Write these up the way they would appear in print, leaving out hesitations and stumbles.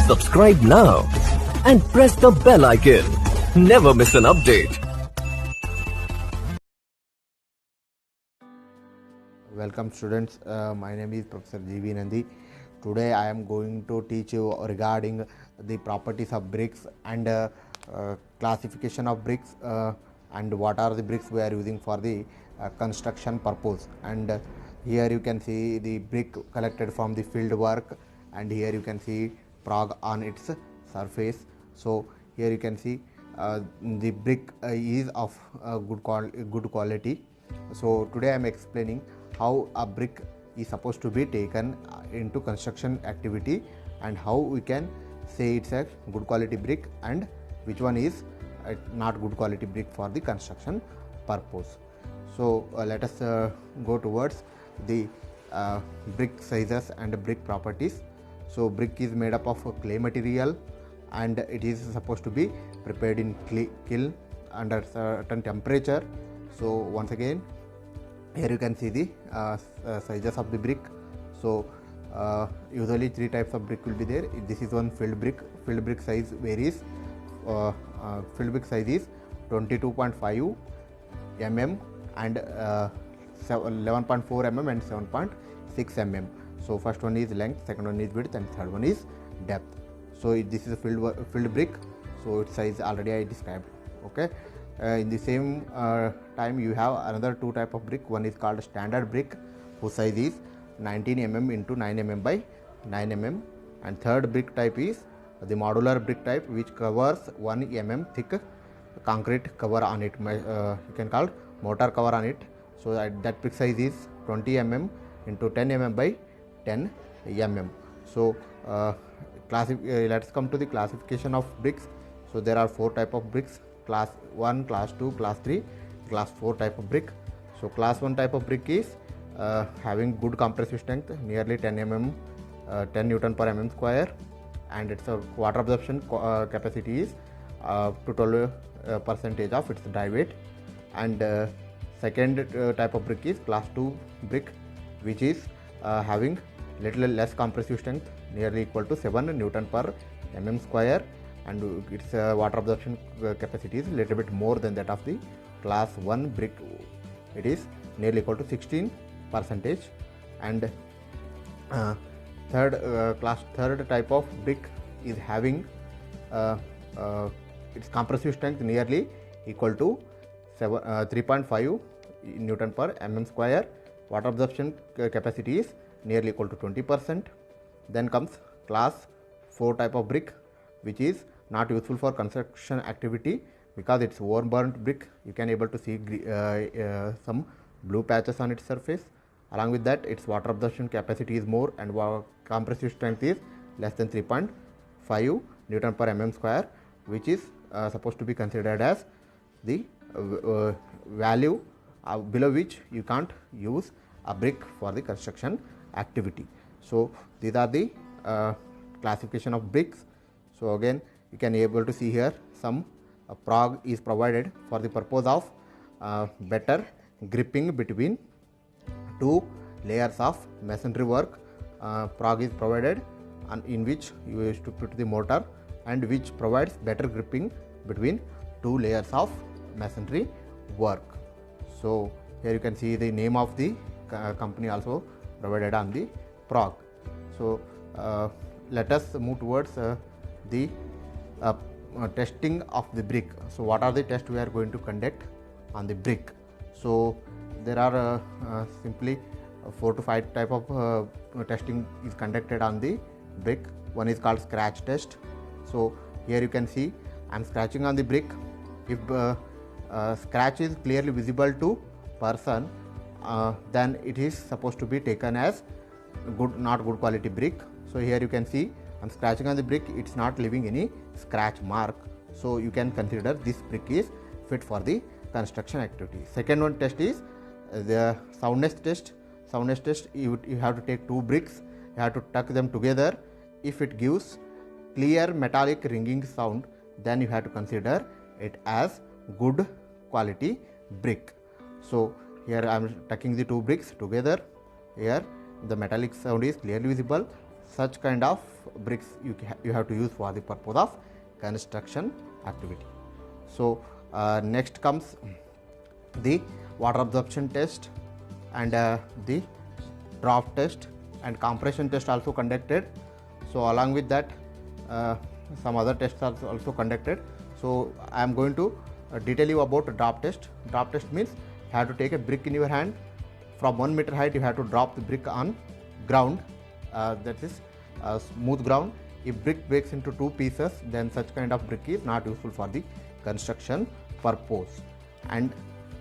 Subscribe now and press the bell icon. Never miss an update. Welcome students, my name is Professor G.V. Nandi. Today I am going to teach you regarding the properties of bricks and classification of bricks and what are the bricks we are using for the construction purpose. And here you can see the brick collected from the field work, and here you can see prog on its surface. So here you can see the brick is of good quality. So today I am explaining how a brick is supposed to be taken into construction activity and how we can say it's a good quality brick and which one is not good quality brick for the construction purpose. So let us go towards the brick sizes and brick properties. So brick is made up of clay material and it is supposed to be prepared in kiln under certain temperature. So once again, here you can see the sizes of the brick. So usually three types of brick will be there. This is one filled brick. Filled brick size varies. Filled brick size is 22.5 mm and 11.4 mm and 7.6 mm. So first one is length, second one is width, and third one is depth. So this is a filled brick. So its size already I described. Okay. In the same time you have another two type of brick. One is called standard brick, whose size is 19 mm into 9 mm by 9 mm, and third brick type is the modular brick type, which covers 1 mm thick concrete cover on it. You can call mortar cover on it. So that brick size is 20 mm into 10 mm by 10 mm. So let's come to the classification of bricks. So there are four type of bricks: class 1, class 2, class 3, class 4 type of brick. So class 1 type of brick is having good compressive strength, nearly 10 mm, 10 Newton per mm square, and its water absorption capacity is to 12% of its dry weight. And second type of brick is class 2 brick, which is having little less compressive strength, nearly equal to 7 Newton per mm square, and its water absorption capacity is a little bit more than that of the class 1 brick. It is nearly equal to 16%. And third type of brick is having its compressive strength nearly equal to 3.5 Newton per mm square. Water absorption capacity is nearly equal to 20%. Then comes class 4 type of brick, which is not useful for construction activity because it's overburnt brick. You can able to see some blue patches on its surface. Along with that, its water absorption capacity is more and compressive strength is less than 3.5 Newton per mm square, which is supposed to be considered as the value below which you can't use a brick for the construction activity. So these are the classification of bricks. So again, you can able to see here some prog is provided for the purpose of better gripping between two layers of masonry work. Prog is provided in which you used to put the mortar and which provides better gripping between two layers of masonry work. So here you can see the name of the company also provided on the prog. So let us move towards the testing of the brick. So what are the tests we are going to conduct on the brick? So there are simply 4 to 5 type of testing is conducted on the brick. One is called scratch test. So here you can see I am scratching on the brick. If scratch is clearly visible to person, then it is supposed to be taken as not good quality brick. So here you can see I am scratching on the brick, it's not leaving any scratch mark. So you can consider this brick is fit for the construction activity. Second one test is the soundness test. Soundness test, you have to take two bricks, you have to tuck them together. If it gives clear metallic ringing sound, then you have to consider it as good quality brick. So here I am tucking the two bricks together. Here the metallic sound is clearly visible. such kind of bricks you have to use for the purpose of construction activity. So next comes the water absorption test and the drop test and compression test also conducted. So along with that some other tests are also conducted. So I am going to detail you about drop test. Drop test means you have to take a brick in your hand. From 1 meter height you have to drop the brick on ground, that is smooth ground. If brick breaks into 2 pieces, then such kind of brick is not useful for the construction purpose. And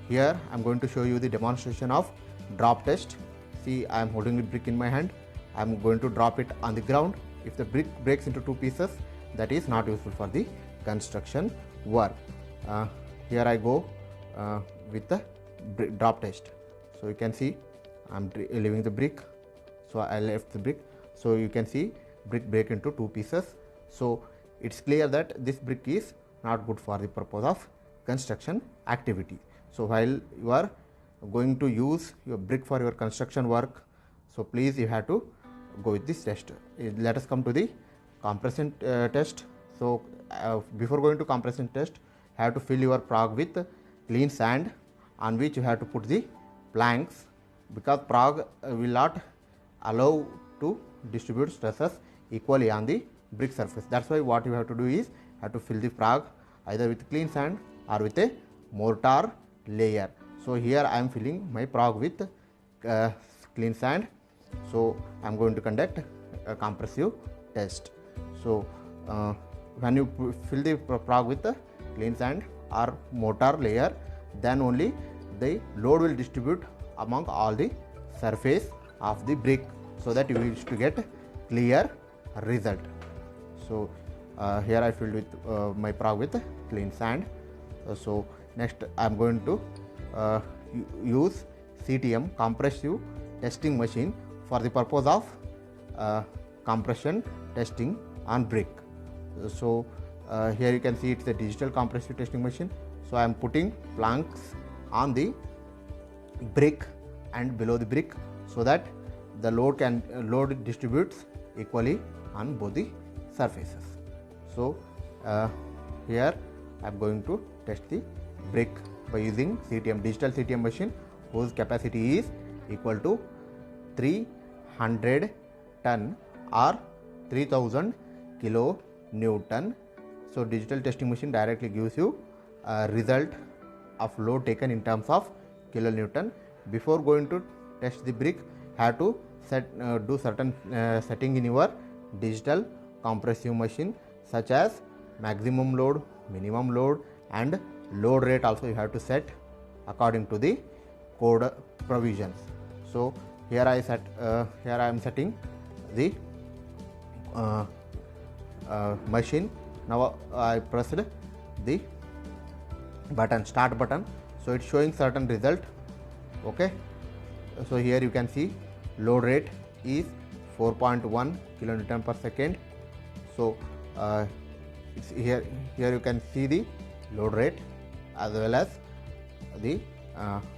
here I am going to show you the demonstration of drop test. See, I am holding the brick in my hand. I am going to drop it on the ground. If the brick breaks into 2 pieces, that is not useful for the construction work. Here I go with the drop test. So you can see I am leaving the brick. So I left the brick. So you can see brick break into 2 pieces. So it's clear that this brick is not good for the purpose of construction activity. So while you are going to use your brick for your construction work, so please you have to go with this test. Let us come to the compression test. So before going to compression test, you have to fill your prog with clean sand on which you have to put the planks, because prog will not allow to distribute stresses equally on the brick surface. That's why what you have to do is have to fill the prog either with clean sand or with a mortar layer. So here I am filling my prog with clean sand. So I am going to conduct a compressive test. So when you fill the prog with clean sand or mortar layer, then only the load will distribute among all the surface of the brick, so that you will to get clear result. So here I filled with my prog with clean sand. So next I am going to use CTM, compressive testing machine, for the purpose of compression testing on brick. So here you can see it's a digital compressive testing machine. So I am putting planks on the brick and below the brick, so that the load distributes equally on both the surfaces. So here I am going to test the brick by using CTM, digital CTM machine, whose capacity is equal to 300 ton or 3000 kilo Newton. So digital testing machine directly gives you a result of load taken in terms of kilonewton. Before going to test the brick, have to do certain setting in your digital compressive machine, such as maximum load, minimum load, and load rate also you have to set according to the code provisions. So here I am setting the machine. Now I pressed the button, start button. So it's showing certain result. Okay. So here you can see load rate is 4.1 kilonewton per second. So it's here you can see the load rate as well as the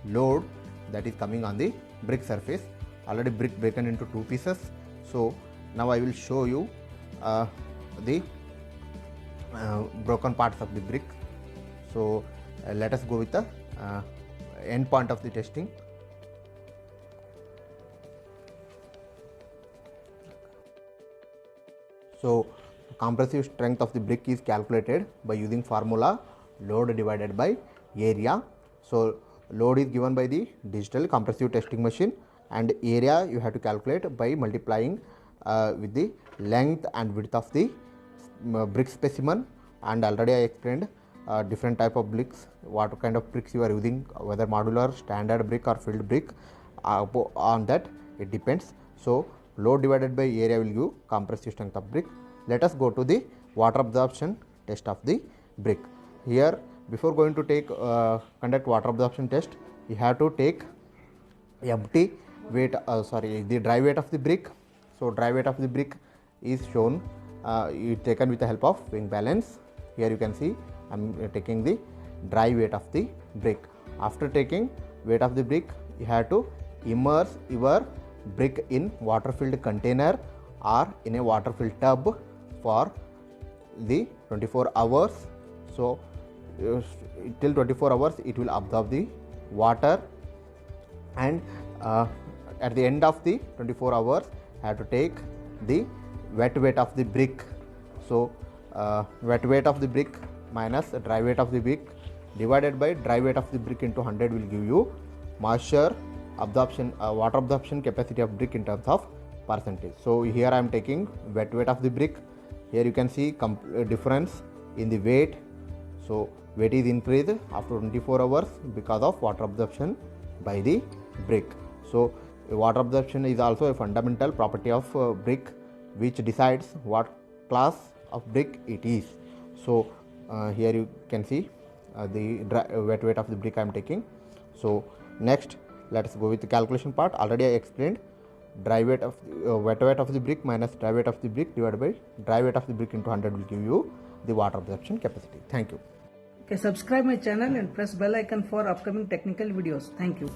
load that is coming on the brick surface. Already brick broken into 2 pieces. So now I will show you the broken parts of the brick. So let us go with the end point of the testing. So compressive strength of the brick is calculated by using formula load divided by area. So load is given by the digital compressive testing machine, and area you have to calculate by multiplying with the length and width of the brick specimen. And already I explained different type of bricks, what kind of bricks you are using, whether modular, standard brick or filled brick, on that it depends. So load divided by area will give compressive strength of brick. Let us go to the water absorption test of the brick. Here, before going to conduct water absorption test, you have to take empty weight, the dry weight of the brick. So dry weight of the brick is shown, taken with the help of weighing balance. Here you can see I am taking the dry weight of the brick. After taking weight of the brick, you have to immerse your brick in water filled container or in a water filled tub for the 24 hours. So till 24 hours it will absorb the water, and at the end of the 24 hours I have to take the wet weight of the brick. So wet weight of the brick minus dry weight of the brick divided by dry weight of the brick into 100 will give you moisture absorption, water absorption capacity of brick in terms of percentage. So here I am taking wet weight of the brick. Here you can see difference in the weight. So weight is increased after 24 hours because of water absorption by the brick. So water absorption is also a fundamental property of brick which decides what class of brick it is. So here you can see the wet weight of the brick I am taking. So next let us go with the calculation part. Already I explained dry weight of wet weight of the brick minus dry weight of the brick divided by dry weight of the brick into 100 will give you the water absorption capacity. Thank you. Okay, subscribe my channel and press bell icon for upcoming technical videos. Thank you.